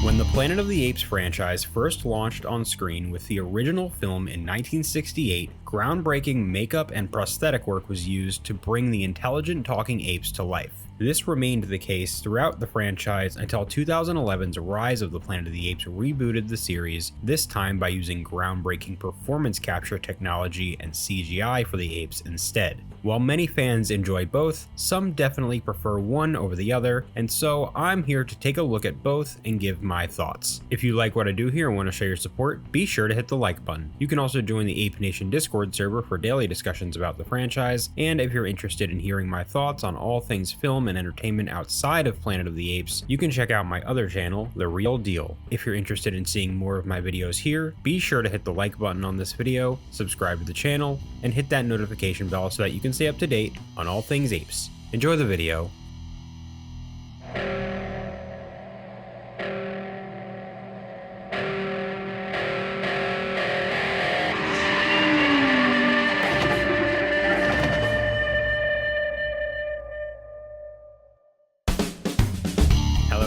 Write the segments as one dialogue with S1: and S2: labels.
S1: When the Planet of the Apes franchise first launched on screen with the original film in 1968, groundbreaking makeup and prosthetic work was used to bring the intelligent talking apes to life. This remained the case throughout the franchise until 2011's Rise of the Planet of the Apes rebooted the series, this time by using groundbreaking performance capture technology and CGI for the apes instead. While many fans enjoy both, some definitely prefer one over the other, and so I'm here to take a look at both and give my thoughts. If you like what I do here and want to show your support, be sure to hit the like button. You can also join the Ape Nation Discord server for daily discussions about the franchise, and if you're interested in hearing my thoughts on all things film and entertainment outside of Planet of the Apes, you can check out my other channel, The Real Deal. If you're interested in seeing more of my videos here, be sure to hit the like button on this video, subscribe to the channel, and hit that notification bell so that you can stay up to date on all things apes. Enjoy the video.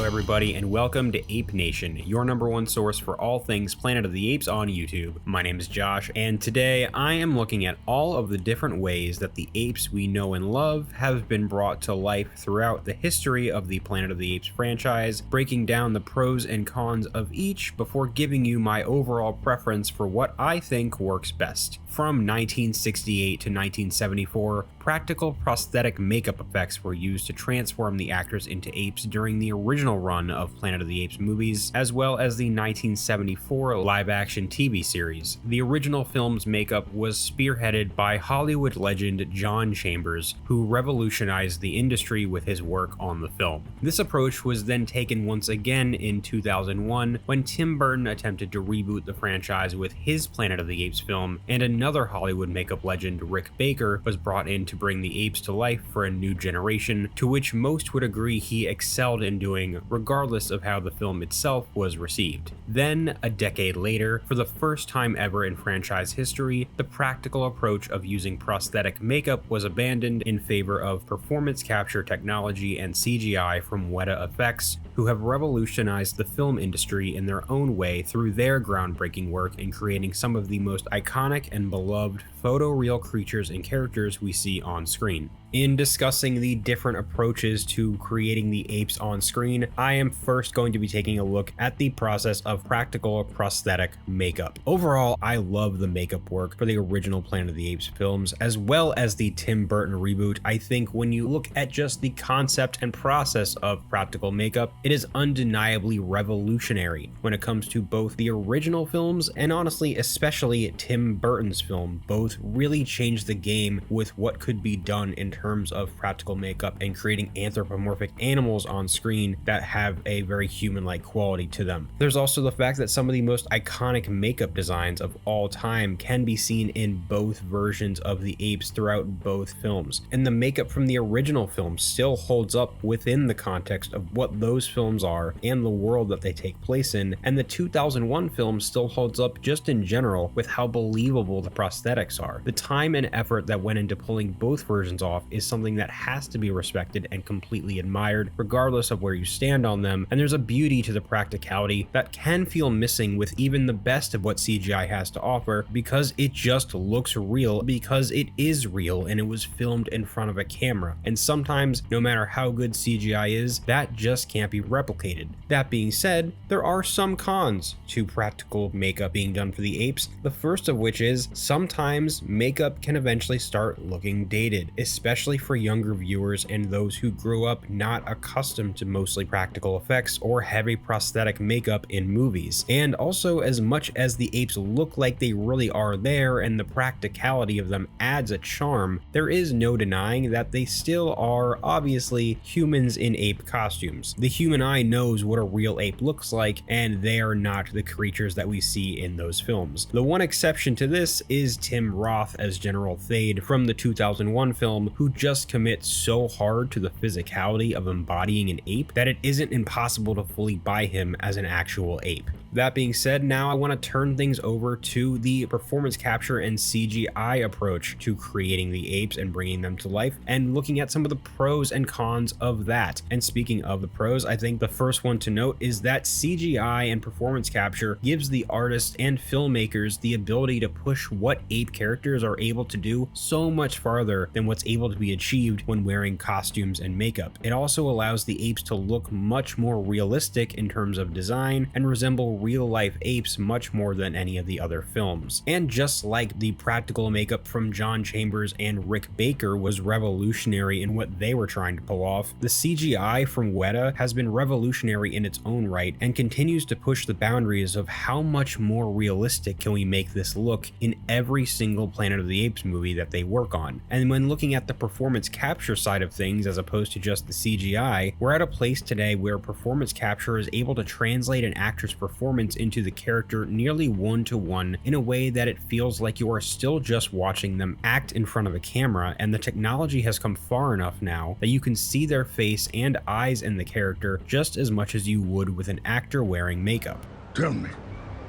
S1: Everybody, and welcome to Ape Nation, your number one source for all things Planet of the Apes on YouTube. My name is Josh, and today I am looking at all of the different ways that the apes we know and love have been brought to life throughout the history of the Planet of the Apes franchise, breaking down the pros and cons of each before giving you my overall preference for what I think works best. From 1968 to 1974, practical prosthetic makeup effects were used to transform the actors into apes during the original run of Planet of the Apes movies, as well as the 1974 live-action TV series. The original film's makeup was spearheaded by Hollywood legend John Chambers, who revolutionized the industry with his work on the film. This approach was then taken once again in 2001 when Tim Burton attempted to reboot the franchise with his Planet of the Apes film, and another Hollywood makeup legend, Rick Baker, was brought in to bring the apes to life for a new generation, to which most would agree he excelled in doing, regardless of how the film itself was received. Then, a decade later, for the first time ever in franchise history, the practical approach of using prosthetic makeup was abandoned in favor of performance capture technology and CGI from Weta Effects, who have revolutionized the film industry in their own way through their groundbreaking work in creating some of the most iconic and beloved photoreal creatures and characters we see on screen. In discussing the different approaches to creating the apes on screen, I am first going to be taking a look at the process of practical prosthetic makeup. Overall, I love the makeup work for the original Planet of the Apes films, as well as the Tim Burton reboot. I think when you look at just the concept and process of practical makeup, it is undeniably revolutionary when it comes to both the original films and honestly, especially Tim Burton's film. Both really changed the game with what could be done in terms of practical makeup and creating anthropomorphic animals on screen that have a very human-like quality to them. There's also the fact that some of the most iconic makeup designs of all time can be seen in both versions of the apes throughout both films, and the makeup from the original film still holds up within the context of what those films are and the world that they take place in, and the 2001 film still holds up just in general with how believable the prosthetics are. The time and effort that went into pulling both versions off is something that has to be respected and completely admired, regardless of where you stand on them, and there's a beauty to the practicality that can feel missing with even the best of what CGI has to offer, because it just looks real, because it is real and it was filmed in front of a camera, and sometimes, no matter how good CGI is, that just can't be replicated. That being said, there are some cons to practical makeup being done for the apes, the first of which is sometimes makeup can eventually start looking dated, especially for younger viewers and those who grew up not accustomed to mostly practical effects or heavy prosthetic makeup in movies. And also, as much as the apes look like they really are there and the practicality of them adds a charm, there is no denying that they still are obviously humans in ape costumes. The human eye knows what a real ape looks like, and they are not the creatures that we see in those films. The one exception to this is Tim Roth as General Thade from the 2001 film, who just commits so hard to the physicality of embodying an ape that it isn't impossible to fully buy him as an actual ape. That being said, now I want to turn things over to the performance capture and CGI approach to creating the apes and bringing them to life, and looking at some of the pros and cons of that. And speaking of the pros, I think the first one to note is that CGI and performance capture gives the artists and filmmakers the ability to push what ape characters are able to do so much farther than what's able to be achieved when wearing costumes and makeup. It also allows the apes to look much more realistic in terms of design and resemble real-life apes much more than any of the other films. And just like the practical makeup from John Chambers and Rick Baker was revolutionary in what they were trying to pull off, the CGI from Weta has been revolutionary in its own right and continues to push the boundaries of how much more realistic can we make this look in every single Planet of the Apes movie that they work on. And when looking at the performance capture side of things as opposed to just the CGI, we're at a place today where performance capture is able to translate an actor's performance into the character nearly one-to-one in a way that it feels like you are still just watching them act in front of a camera, and the technology has come far enough now that you can see their face and eyes in the character just as much as you would with an actor wearing makeup.
S2: Tell me,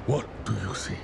S2: what do you see?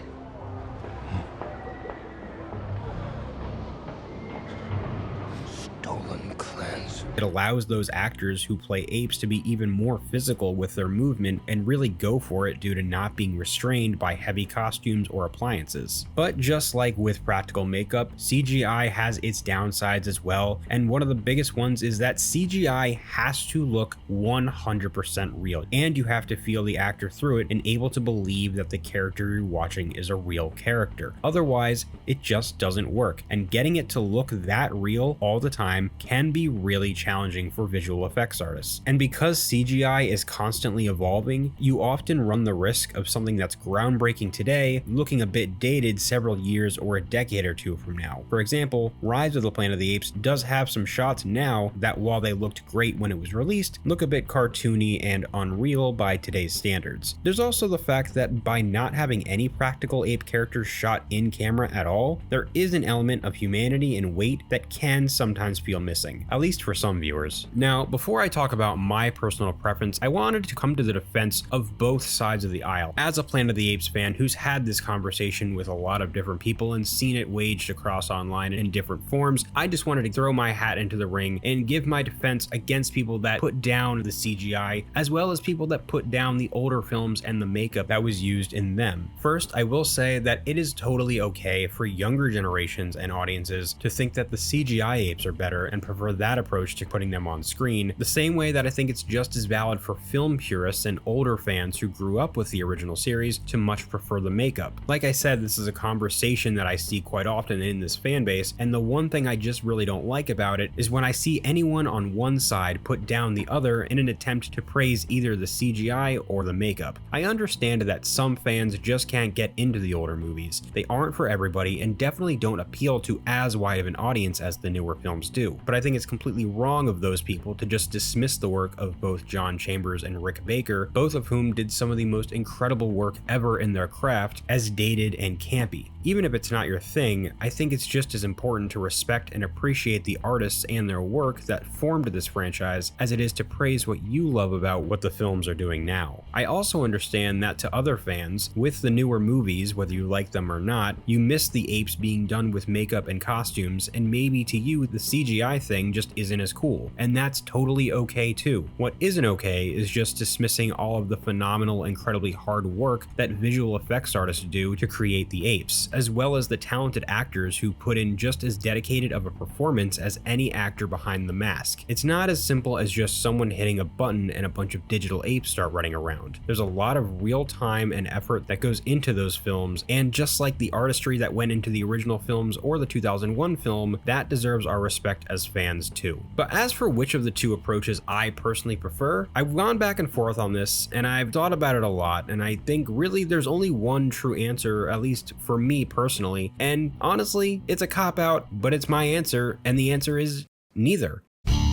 S2: Stolen cleanse.
S1: It allows those actors who play apes to be even more physical with their movement and really go for it due to not being restrained by heavy costumes or appliances. But just like with practical makeup, CGI has its downsides as well, and one of the biggest ones is that CGI has to look 100% real, and you have to feel the actor through it and able to believe that the character you're watching is a real character. Otherwise, it just doesn't work, and getting it to look that real all the time can be really challenging for visual effects artists. And because CGI is constantly evolving, you often run the risk of something that's groundbreaking today looking a bit dated several years or a decade or two from now. For example, Rise of the Planet of the Apes does have some shots now that, while they looked great when it was released, look a bit cartoony and unreal by today's standards. There's also the fact that by not having any practical ape characters shot in camera at all, there is an element of humanity and weight that can sometimes feel missing, at least for some viewers. Now, before I talk about my personal preference, I wanted to come to the defense of both sides of the aisle. As a Planet of the Apes fan who's had this conversation with a lot of different people and seen it waged across online in different forms, I just wanted to throw my hat into the ring and give my defense against people that put down the CGI, as well as people that put down the older films and the makeup that was used in them. First, I will say that it is totally okay for younger generations and audiences to think that the CGI apes are better and prefer that approach to putting them on screen, the same way that I think it's just as valid for film purists and older fans who grew up with the original series to much prefer the makeup. Like I said, this is a conversation that I see quite often in this fan base, and the one thing I just really don't like about it is when I see anyone on one side put down the other in an attempt to praise either the CGI or the makeup. I understand that some fans just can't get into the older movies. They aren't for everybody and definitely don't appeal to as wide of an audience as the newer films do. But I think it's completely wrong of those people to just dismiss the work of both John Chambers and Rick Baker, both of whom did some of the most incredible work ever in their craft, as dated and campy. Even if it's not your thing, I think it's just as important to respect and appreciate the artists and their work that formed this franchise as it is to praise what you love about what the films are doing now. I also understand that to other fans, with the newer movies, whether you like them or not, you miss the apes being done with makeup and costumes, and maybe to you the CGI thing just isn't as cool, and that's totally okay too. What isn't okay is just dismissing all of the phenomenal, incredibly hard work that visual effects artists do to create the apes, as well as the talented actors who put in just as dedicated of a performance as any actor behind the mask. It's not as simple as just someone hitting a button and a bunch of digital apes start running around. There's a lot of real time and effort that goes into those films, and just like the artistry that went into the original films or the 2001 film, that deserves our respect as fans too. But as for which of the two approaches I personally prefer, I've gone back and forth on this, and I've thought about it a lot, and I think really there's only one true answer, at least for me personally, and honestly, it's a cop-out, but it's my answer, and the answer is neither.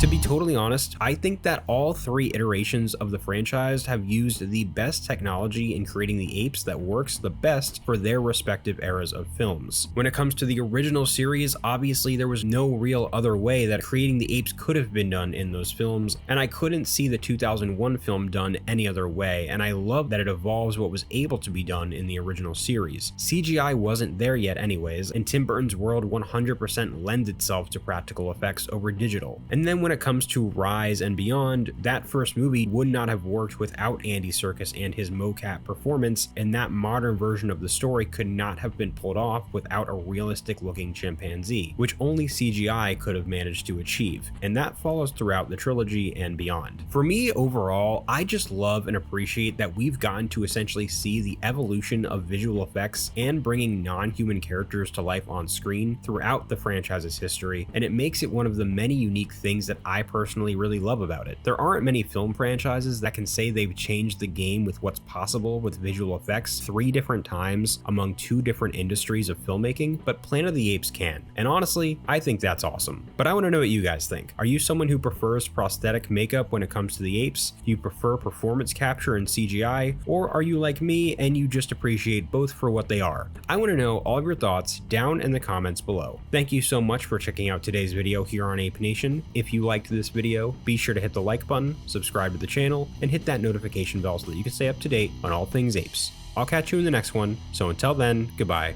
S1: To be totally honest, I think that all 3 iterations of the franchise have used the best technology in creating the apes that works the best for their respective eras of films. When it comes to the original series, obviously there was no real other way that creating the apes could have been done in those films, and I couldn't see the 2001 film done any other way, and I love that it evolves what was able to be done in the original series. CGI wasn't there yet anyways, and Tim Burton's world 100% lends itself to practical effects over digital. And then when it comes to Rise and beyond, that first movie would not have worked without Andy Serkis and his mocap performance, and that modern version of the story could not have been pulled off without a realistic looking chimpanzee, which only CGI could have managed to achieve, and that follows throughout the trilogy and beyond. For me, overall, I just love and appreciate that we've gotten to essentially see the evolution of visual effects and bringing non-human characters to life on screen throughout the franchise's history, and it makes it one of the many unique things that I personally really love about it. There aren't many film franchises that can say they've changed the game with what's possible with visual effects 3 different times among 2 different industries of filmmaking, but Planet of the Apes can. And honestly, I think that's awesome. But I want to know what you guys think. Are you someone who prefers prosthetic makeup when it comes to the apes? Do you prefer performance capture and CGI? Or are you like me and you just appreciate both for what they are? I want to know all of your thoughts down in the comments below. Thank you so much for checking out today's video here on Ape Nation. If you liked this video, be sure to hit the like button, subscribe to the channel, and hit that notification bell so that you can stay up to date on all things apes. I'll catch you in the next one, so until then, goodbye.